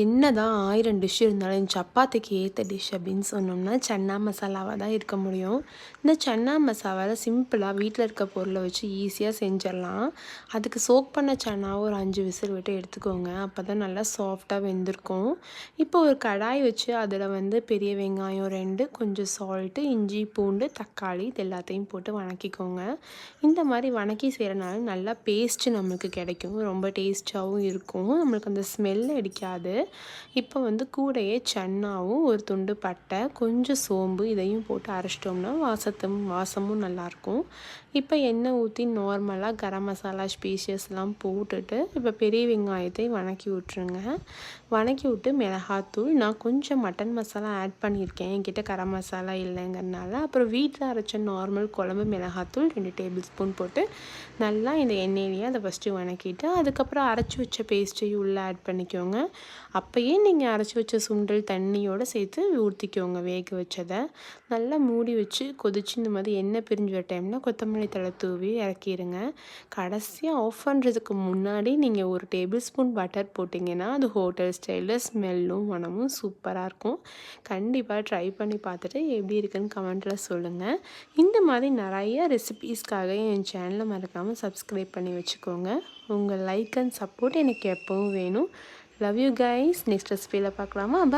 என்னதான் 1000 டிஷ் இருந்தாலும் சப்பாத்திக்கு ஏற்ற டிஷ் அப்படின்னு சொன்னோம்னா சன்னா மசாலாவாக தான் இருக்க முடியும். இந்த சன்னா மசாலாவில் சிம்பிளாக வீட்டில் இருக்க பொருளை வச்சு ஈஸியாக செஞ்சிடலாம். அதுக்கு சோக் பண்ண சன்னாவை ஒரு 5 விசில் விட்டு எடுத்துக்கோங்க. அப்போ தான் நல்லா சாஃப்டாக வெந்திருக்கும். இப்போ ஒரு கடாய் வச்சு அதில் பெரிய வெங்காயம் 2, கொஞ்சம் சால்ட்டு, இஞ்சி, பூண்டு, தக்காளி இது எல்லாத்தையும் போட்டு வணக்கிக்கோங்க. இந்த மாதிரி வணக்கி செய்கிறனால நல்லா பேஸ்ட்டு நம்மளுக்கு கிடைக்கும். ரொம்ப டேஸ்ட்டாகவும் இருக்கும். நம்மளுக்கு அந்த ஸ்மெல் அடிக்காது. இப்போ கூடையே சன்னாவும் ஒரு துண்டு பட்டை, கொஞ்சம் சோம்பு இதையும் போட்டு அரைச்சிட்டோம்னா வாசமும் நல்லாயிருக்கும். இப்போ எண்ணெய் ஊற்றி நார்மலாக கரம் மசாலா ஸ்பீஷியஸ்லாம் போட்டுட்டு இப்போ பெரிய வெங்காயத்தை வணக்கி விட்ருங்க. வணக்கி விட்டு மிளகாத்தூள், நான் கொஞ்சம் மட்டன் மசாலா ஆட் பண்ணியிருக்கேன், என்கிட்ட கரம் மசாலா இல்லைங்கிறனால. அப்புறம் வீட்டில் அரைச்ச நார்மல் குழம்பு மிளகாத்தூள் 2 டேபிள் ஸ்பூன் போட்டு நல்லா இந்த எண்ணெயிலேயே அதை ஃபஸ்ட்டு வணக்கிட்டு அதுக்கப்புறம் அரைச்சி வச்ச பேஸ்ட்டையும் உள்ளே ஆட் பண்ணிக்கோங்க. அப்போயே நீங்கள் அரைச்சி வச்ச சுண்டல் தண்ணியோடு சேர்த்து ஊற்றிக்கோங்க. வேக வச்சதை நல்லா மூடி வச்சு கொதிச்சு இந்த மாதிரி எண்ணெய் பிரிஞ்சு வர டைமில் கொத்தமல்லி தழை தூவி இறக்கிடுங்க. கடைசியாக ஆஃப் பண்ணுறதுக்கு முன்னாடி நீங்கள் ஒரு டேபிள் ஸ்பூன் பட்டர் போட்டிங்கன்னா அது ஹோட்டல் ஸ்டைலில் ஸ்மெல்லும் மனமும் சூப்பராக இருக்கும். கண்டிப்பாக ட்ரை பண்ணி பார்த்துட்டு எப்படி இருக்குன்னு கமெண்ட்டில் சொல்லுங்கள். இந்த மாதிரி நிறைய ரெசிபீஸ்க்காக என் சேனலை மறக்காமல் சப்ஸ்கிரைப் பண்ணி வச்சுக்கோங்க. உங்கள் லைக் அண்ட் சப்போர்ட் எனக்கு எப்பவும் வேணும். Love you guys. நெக்ஸ்ட் ரெசிபியில் பார்க்கலாமா? பாய்.